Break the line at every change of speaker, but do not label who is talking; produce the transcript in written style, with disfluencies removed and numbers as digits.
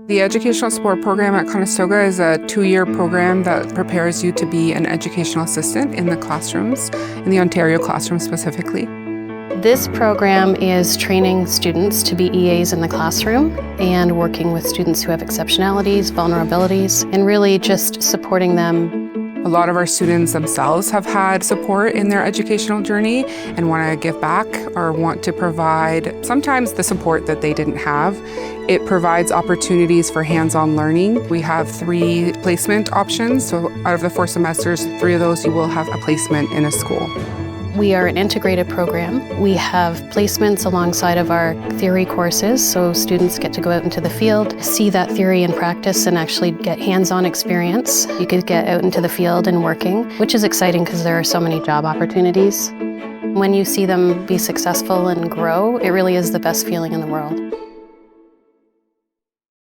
The Educational Support Program at Conestoga is a 2-year program that prepares you to be an educational assistant in the classrooms, in the Ontario classroom specifically.
This program is training students to be EAs in the classroom and working with students who have exceptionalities, vulnerabilities, and really just supporting them.
A lot of our students themselves have had support in their educational journey and want to give back or want to provide sometimes the support that they didn't have. It provides opportunities for hands-on learning. We have 3 placement options, so out of the 4 semesters, 3 of those you will have a placement in a school.
We are an integrated program. We have placements alongside of our theory courses, so students get to go out into the field, see that theory in practice, and actually get hands-on experience. You could get out into the field and working, which is exciting because there are so many job opportunities. When you see them be successful and grow, it really is the best feeling in the world.